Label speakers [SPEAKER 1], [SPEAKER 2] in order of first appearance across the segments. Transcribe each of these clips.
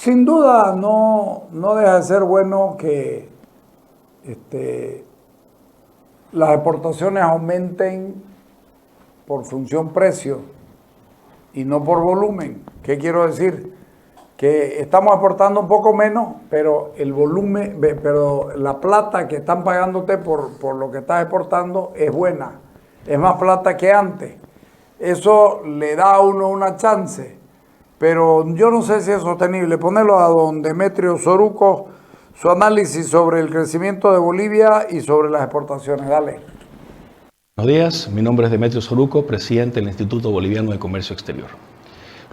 [SPEAKER 1] Sin duda no deja de ser bueno que las exportaciones aumenten por función precio y no por volumen. ¿Qué quiero decir? Que estamos exportando un poco menos, pero el volumen, pero la plata que están pagándote por lo que estás exportando es buena, es más plata que antes. Eso le da a uno una chance, pero yo no sé si es sostenible. Ponerlo a don Demetrio Soruco, su análisis sobre el crecimiento de Bolivia y sobre las exportaciones. Dale.
[SPEAKER 2] Buenos días, mi nombre es Demetrio Soruco, presidente del Instituto Boliviano de Comercio Exterior.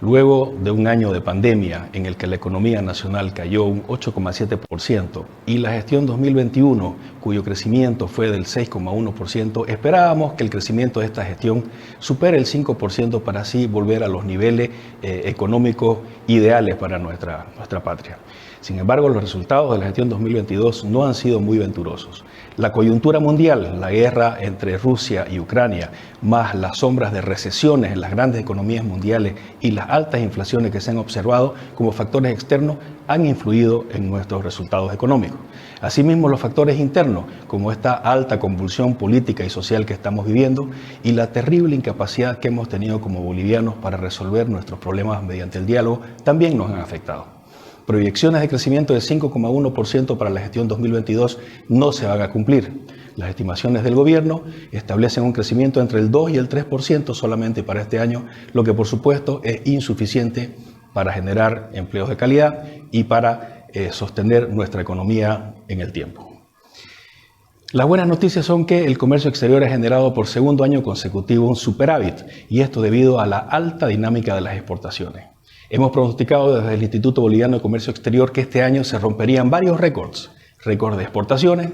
[SPEAKER 2] Luego de un año de pandemia en el que la economía nacional cayó un 8,7% y la gestión 2021, cuyo crecimiento fue del 6,1%, esperábamos que el crecimiento de esta gestión supere el 5% para así volver a los niveles económicos ideales para nuestra patria. Sin embargo, los resultados de la gestión 2022 no han sido muy venturosos. La coyuntura mundial, la guerra entre Rusia y Ucrania, más las sombras de recesiones en las grandes economías mundiales y las altas inflaciones que se han observado como factores externos han influido en nuestros resultados económicos. Asimismo, los factores internos, como esta alta convulsión política y social que estamos viviendo y la terrible incapacidad que hemos tenido como bolivianos para resolver nuestros problemas mediante el diálogo, también nos han afectado. Proyecciones de crecimiento de 5,1% para la gestión 2022 no se van a cumplir. Las estimaciones del gobierno establecen un crecimiento entre el 2 y el 3% solamente para este año, lo que por supuesto es insuficiente para generar empleos de calidad y para sostener nuestra economía en el tiempo. Las buenas noticias son que el comercio exterior ha generado por segundo año consecutivo un superávit, y esto debido a la alta dinámica de las exportaciones. Hemos pronosticado desde el Instituto Boliviano de Comercio Exterior que este año se romperían varios récords de exportaciones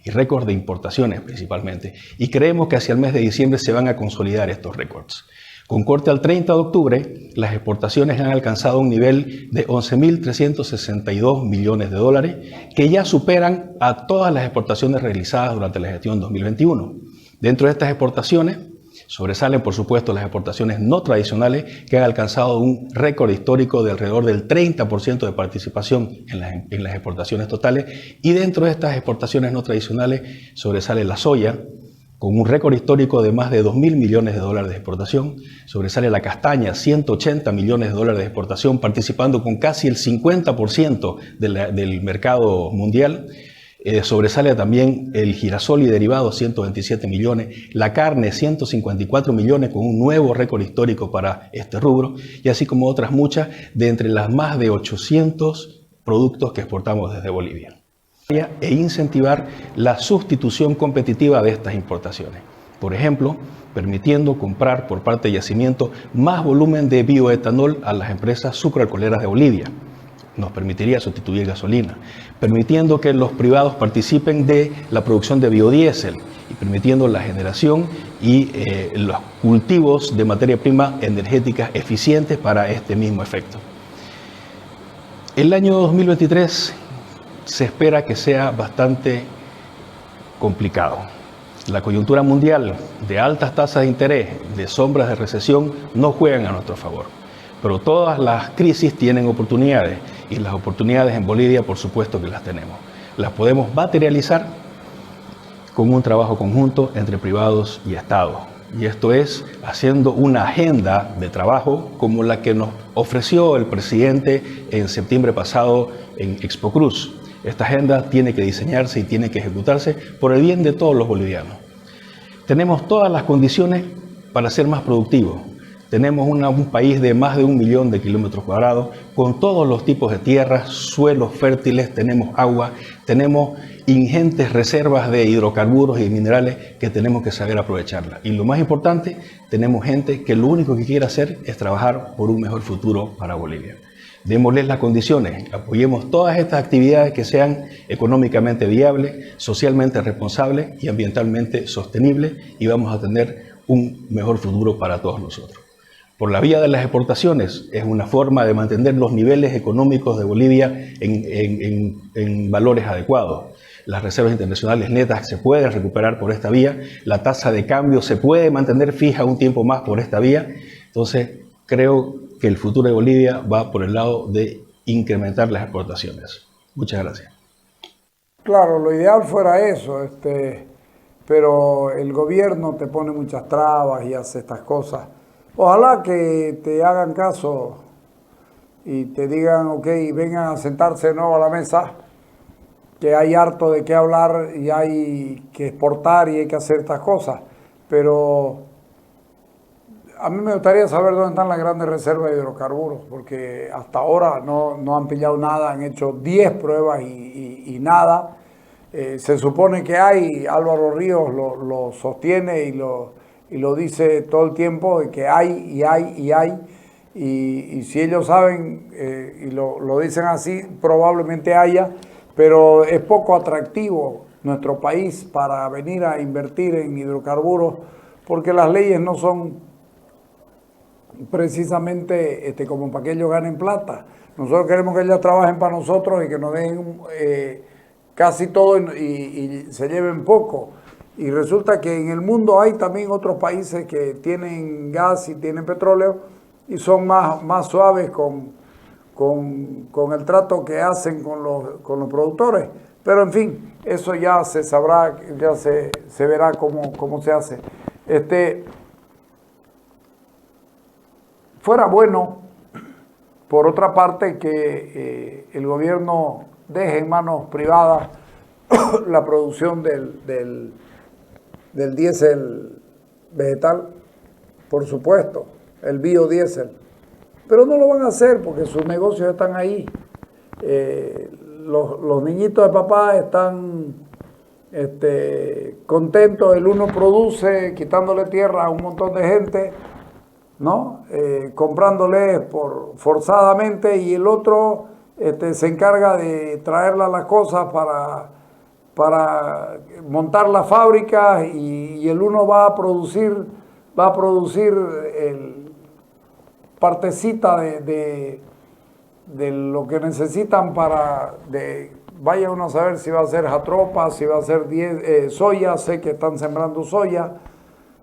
[SPEAKER 2] y récords de importaciones principalmente, y creemos que hacia el mes de diciembre se van a consolidar estos récords. Con corte al 30 de octubre, las exportaciones han alcanzado un nivel de 11.362 millones de dólares, que ya superan a todas las exportaciones realizadas durante la gestión 2021. Dentro de estas exportaciones, sobresalen, por supuesto, las exportaciones no tradicionales, que han alcanzado un récord histórico de alrededor del 30% de participación en las exportaciones totales. Y dentro de estas exportaciones no tradicionales sobresale la soya, con un récord histórico de más de 2.000 millones de dólares de exportación. Sobresale la castaña, 180 millones de dólares de exportación, participando con casi el 50% del mercado mundial. Sobresale también el girasol y derivados, 127 millones, la carne, 154 millones, con un nuevo récord histórico para este rubro, y así como otras muchas de entre las más de 800 productos que exportamos desde Bolivia. E incentivar la sustitución competitiva de estas importaciones. Por ejemplo, permitiendo comprar por parte de Yacimiento más volumen de bioetanol a las empresas sucroalcoholeras de Bolivia. Nos permitiría sustituir gasolina, permitiendo que los privados participen de la producción de biodiesel y permitiendo la generación y los cultivos de materia prima energética eficientes para este mismo efecto. El año 2023 se espera que sea bastante complicado. La coyuntura mundial de altas tasas de interés, de sombras de recesión, no juegan a nuestro favor. Pero todas las crisis tienen oportunidades, y las oportunidades en Bolivia, por supuesto que las tenemos. Las podemos materializar con un trabajo conjunto entre privados y Estado. Y esto es haciendo una agenda de trabajo como la que nos ofreció el presidente en septiembre pasado en Expo Cruz. Esta agenda tiene que diseñarse y tiene que ejecutarse por el bien de todos los bolivianos. Tenemos todas las condiciones para ser más productivos. Tenemos un país de más de 1 millón de kilómetros cuadrados, con todos los tipos de tierras, suelos fértiles, tenemos agua, tenemos ingentes reservas de hidrocarburos y minerales que tenemos que saber aprovecharlas. Y lo más importante, tenemos gente que lo único que quiere hacer es trabajar por un mejor futuro para Bolivia. Démosles las condiciones, apoyemos todas estas actividades que sean económicamente viables, socialmente responsables y ambientalmente sostenibles, y vamos a tener un mejor futuro para todos nosotros. Por la vía de las exportaciones es una forma de mantener los niveles económicos de Bolivia en valores adecuados. Las reservas internacionales netas se pueden recuperar por esta vía, la tasa de cambio se puede mantener fija un tiempo más por esta vía. Entonces creo que el futuro de Bolivia va por el lado de incrementar las exportaciones. Muchas gracias.
[SPEAKER 1] Claro, lo ideal fuera eso, pero el gobierno te pone muchas trabas y hace estas cosas. Ojalá que te hagan caso y te digan, ok, vengan a sentarse de nuevo a la mesa, que hay harto de qué hablar y hay que exportar y hay que hacer estas cosas. Pero a mí me gustaría saber dónde están las grandes reservas de hidrocarburos, porque hasta ahora no han pillado nada, han hecho 10 pruebas y nada. Se supone que hay, Álvaro Ríos lo sostiene y lo dice todo el tiempo, de que hay, y si ellos saben y lo dicen así, probablemente haya, pero es poco atractivo nuestro país para venir a invertir en hidrocarburos, porque las leyes no son precisamente como para que ellos ganen plata. Nosotros queremos que ellos trabajen para nosotros y que nos den casi todo y se lleven poco. Y resulta que en el mundo hay también otros países que tienen gas y tienen petróleo y son más suaves con el trato que hacen con los productores. Pero en fin, eso ya se sabrá, ya se verá cómo se hace. Fuera bueno, por otra parte, que el gobierno deje en manos privadas la producción del diésel vegetal, por supuesto, el biodiesel. Pero no lo van a hacer porque sus negocios están ahí. Los niñitos de papá están contentos, el uno produce quitándole tierra a un montón de gente, ¿no? Comprándole forzadamente, y el otro se encarga de traerla las cosas para montar la fábrica, y el uno va a producir partecita de lo que necesitan vaya uno a saber si va a ser jatropa, si va a ser soya. Sé que están sembrando soya,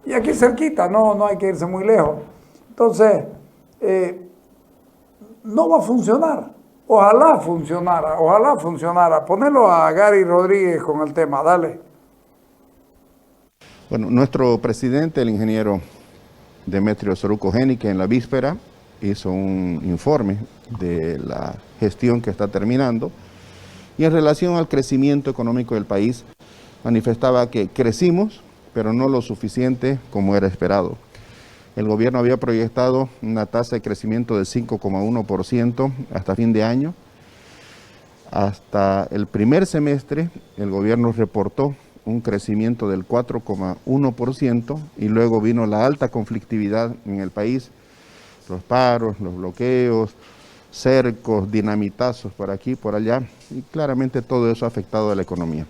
[SPEAKER 1] y aquí cerquita, no hay que irse muy lejos. Entonces, no va a funcionar. Ojalá funcionara. Ponelo a Gary Rodríguez con el tema, dale.
[SPEAKER 3] Bueno, nuestro presidente, el ingeniero Demetrio Soruco Génique, en la víspera hizo un informe de la gestión que está terminando, y en relación al crecimiento económico del país manifestaba que crecimos, pero no lo suficiente como era esperado. El gobierno había proyectado una tasa de crecimiento de 5,1% hasta fin de año. Hasta el primer semestre, el gobierno reportó un crecimiento del 4,1%, y luego vino la alta conflictividad en el país, los paros, los bloqueos, cercos, dinamitazos por aquí, por allá, y claramente todo eso ha afectado a la economía.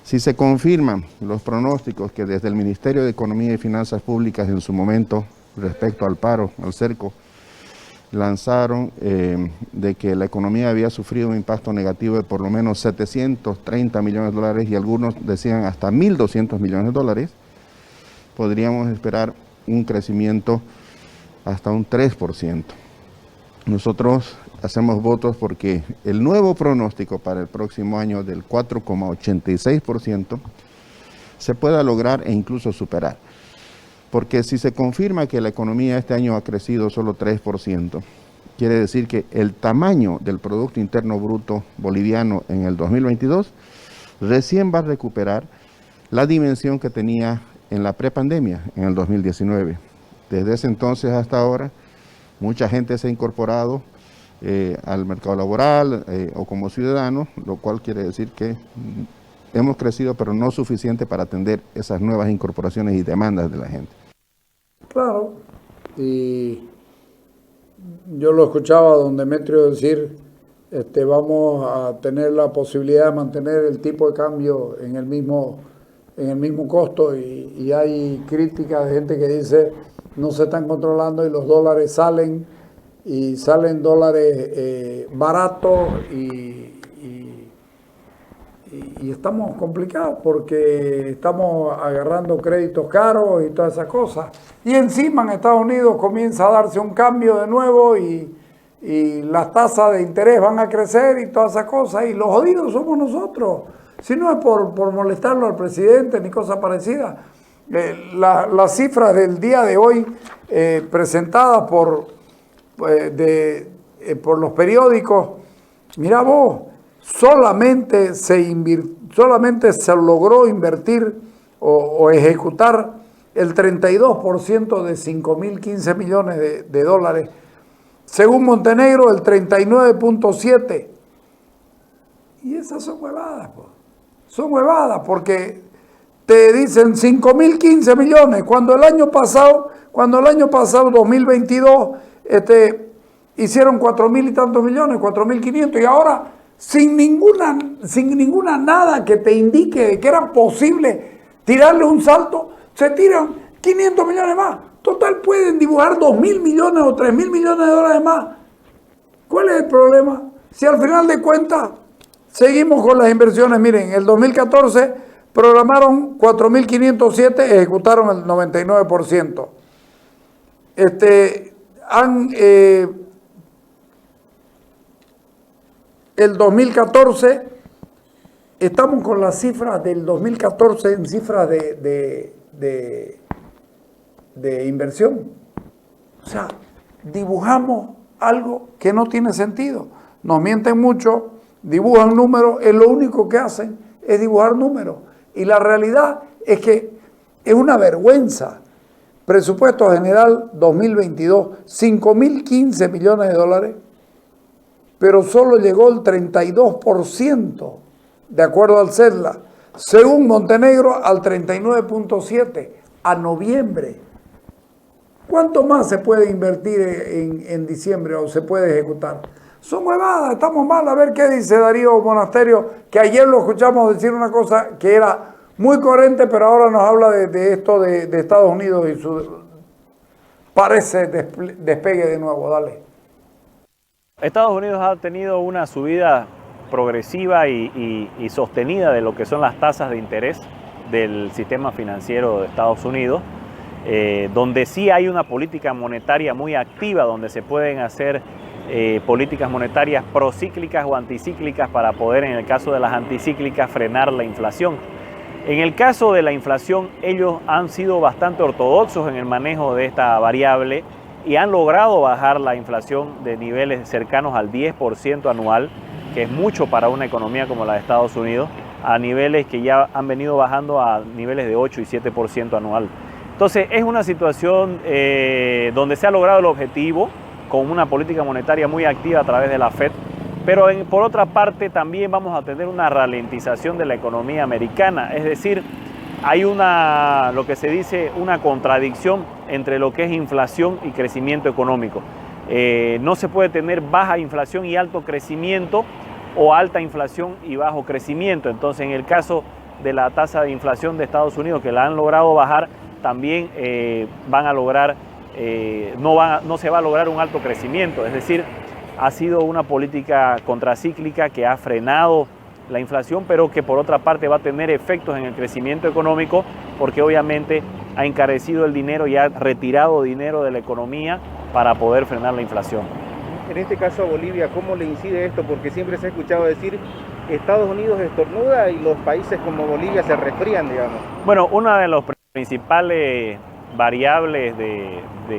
[SPEAKER 3] Si se confirman los pronósticos que desde el Ministerio de Economía y Finanzas Públicas en su momento, respecto al paro, al cerco, lanzaron de que la economía había sufrido un impacto negativo de por lo menos 730 millones de dólares, y algunos decían hasta 1.200 millones de dólares, podríamos esperar un crecimiento hasta un 3%. Nosotros hacemos votos porque el nuevo pronóstico para el próximo año del 4,86% se pueda lograr e incluso superar. Porque si se confirma que la economía este año ha crecido solo 3%, quiere decir que el tamaño del Producto Interno Bruto boliviano en el 2022 recién va a recuperar la dimensión que tenía en la prepandemia, en el 2019. Desde ese entonces hasta ahora, mucha gente se ha incorporado al mercado laboral o como ciudadanos, lo cual quiere decir que hemos crecido, pero no suficiente para atender esas nuevas incorporaciones y demandas de la gente.
[SPEAKER 1] Claro, y yo lo escuchaba a don Demetrio decir, vamos a tener la posibilidad de mantener el tipo de cambio en el mismo costo, y hay críticas de gente que dice no se están controlando y los dólares salen dólares baratos, y estamos complicados porque estamos agarrando créditos caros y todas esas cosas. Y encima en Estados Unidos comienza a darse un cambio de nuevo, y y las tasas de interés van a crecer y todas esas cosas, y los jodidos somos nosotros. Si no es por molestarlo al presidente ni cosa parecida. Las cifras del día de hoy presentadas por los periódicos, mira vos, solamente se logró invertir o ejecutar el 32% de 5.015 millones de dólares. Según Montenegro, el 39.7%. Y esas son huevadas, pues. Son huevadas porque te dicen 5.015 millones, cuando el año pasado, 2022, hicieron 4.000 y tantos millones, 4.500, y ahora sin ninguna nada que te indique que era posible tirarle un salto, se tiran 500 millones más. Total, pueden dibujar 2.000 millones o 3.000 millones de dólares más. ¿Cuál es el problema? Si al final de cuentas seguimos con las inversiones. Miren, en el 2014 programaron 4.507, ejecutaron el 99%. El 2014, estamos con las cifras del 2014 en cifras de inversión. O sea, dibujamos algo que no tiene sentido. Nos mienten mucho, dibujan números, es lo único que hacen, es dibujar números. Y la realidad es que es una vergüenza. Presupuesto general 2022, 5.015 millones de dólares, pero solo llegó el 32%, de acuerdo al CEDLA. Según Montenegro, al 39.7% a noviembre. ¿Cuánto más se puede invertir en diciembre o se puede ejecutar? Son huevadas, estamos mal. A ver qué dice Darío Monasterio, que ayer lo escuchamos decir una cosa que era muy coherente, pero ahora nos habla de esto de Estados Unidos y su parece despegue de nuevo. Dale.
[SPEAKER 4] Estados Unidos ha tenido una subida progresiva y sostenida de lo que son las tasas de interés del sistema financiero de Estados Unidos, donde sí hay una política monetaria muy activa, donde se pueden hacer políticas monetarias procíclicas o anticíclicas para poder, en el caso de las anticíclicas, frenar la inflación. En el caso de la inflación, ellos han sido bastante ortodoxos en el manejo de esta variable y han logrado bajar la inflación de niveles cercanos al 10% anual, que es mucho para una economía como la de Estados Unidos, a niveles que ya han venido bajando a niveles de 8 y 7% anual. Entonces es una situación donde se ha logrado el objetivo con una política monetaria muy activa a través de la Fed, pero por otra parte también vamos a tener una ralentización de la economía americana, es decir, hay lo que se dice una contradicción entre lo que es inflación y crecimiento económico. No se puede tener baja inflación y alto crecimiento o alta inflación y bajo crecimiento. Entonces, en el caso de la tasa de inflación de Estados Unidos, que la han logrado bajar, también van a lograr, no se va a lograr un alto crecimiento. Es decir, ha sido una política contracíclica que ha frenado la inflación, pero que por otra parte va a tener efectos en el crecimiento económico, porque obviamente ha encarecido el dinero y ha retirado dinero de la economía para poder frenar la inflación.
[SPEAKER 5] En este caso a Bolivia, ¿cómo le incide esto? Porque siempre se ha escuchado decir Estados Unidos estornuda y los países como Bolivia se resfrían, digamos.
[SPEAKER 4] Bueno, una de las principales variables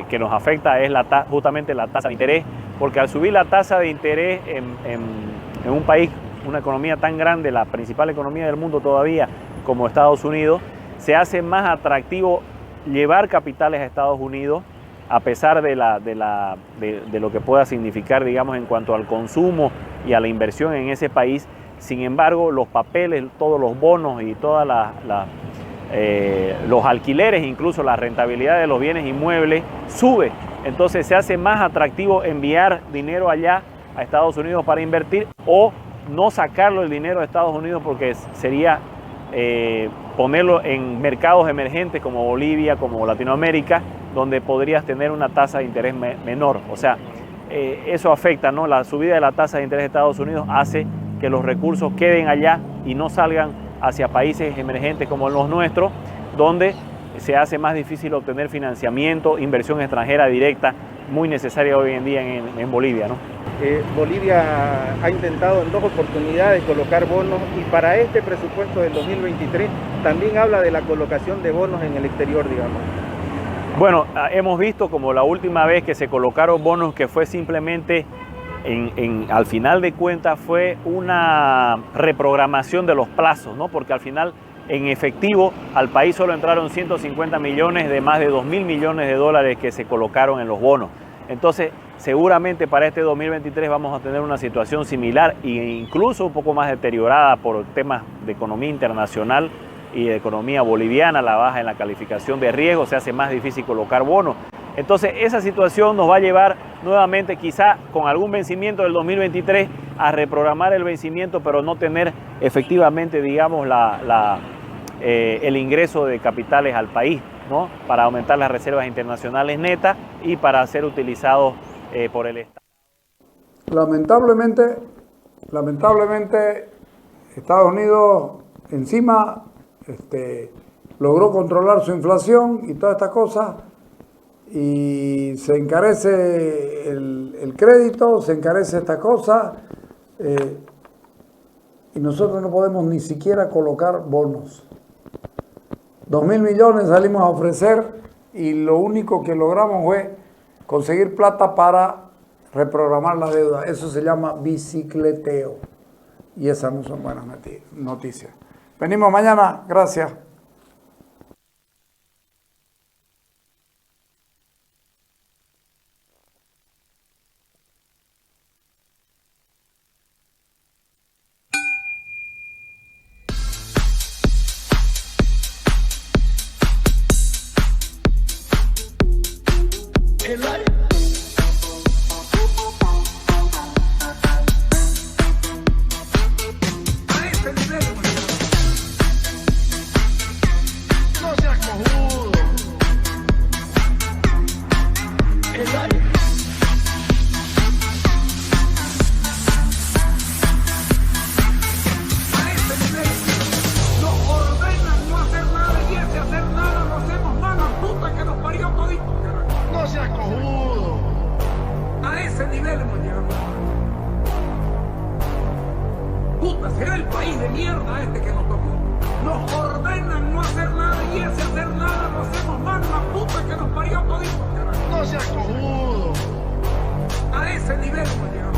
[SPEAKER 4] que nos afecta es justamente la tasa de interés, porque al subir la tasa de interés en un país, una economía tan grande, la principal economía del mundo todavía como Estados Unidos, se hace más atractivo llevar capitales a Estados Unidos, a pesar de lo que pueda significar, digamos, en cuanto al consumo y a la inversión en ese país. Sin embargo, los papeles, todos los bonos y todos los alquileres, incluso la rentabilidad de los bienes inmuebles, sube. Entonces se hace más atractivo enviar dinero allá a Estados Unidos para invertir o no sacarlo el dinero de Estados Unidos, porque sería ponerlo en mercados emergentes como Bolivia, como Latinoamérica, donde podrías tener una tasa de interés menor. O sea, eso afecta, ¿no? La subida de la tasa de interés de Estados Unidos hace que los recursos queden allá y no salgan hacia países emergentes como los nuestros, donde se hace más difícil obtener financiamiento, inversión extranjera directa, muy necesaria hoy en día en Bolivia, ¿no?
[SPEAKER 5] Bolivia ha intentado en 2 oportunidades colocar bonos y para este presupuesto del 2023 también habla de la colocación de bonos en el exterior, digamos.
[SPEAKER 4] Bueno, hemos visto como la última vez que se colocaron bonos que fue simplemente, al final de cuentas, fue una reprogramación de los plazos, ¿no? Porque al final, en efectivo, al país solo entraron 150 millones de más de 2.000 millones de dólares que se colocaron en los bonos. Entonces, seguramente para este 2023 vamos a tener una situación similar e incluso un poco más deteriorada por temas de economía internacional y de economía boliviana. La baja en la calificación de riesgo, se hace más difícil colocar bonos. Entonces, esa situación nos va a llevar nuevamente, quizá con algún vencimiento del 2023, a reprogramar el vencimiento, pero no tener efectivamente, digamos, el ingreso de capitales al país, ¿no? Para aumentar las reservas internacionales netas y para ser utilizados por el Estado.
[SPEAKER 1] Lamentablemente, Estados Unidos encima logró controlar su inflación y todas estas cosas, y se encarece el crédito, se encarece esta cosa, y nosotros no podemos ni siquiera colocar bonos. 2.000 millones salimos a ofrecer y lo único que logramos fue conseguir plata para reprogramar la deuda. Eso se llama bicicleteo y esas no son buenas noticias. Venimos mañana, gracias.
[SPEAKER 6] Será el país de mierda este que nos tocó. Nos ordenan no hacer nada y ese hacer nada lo hacemos mal, la puta que nos parió todito. No seas cojudo. A ese nivel hemos llegado.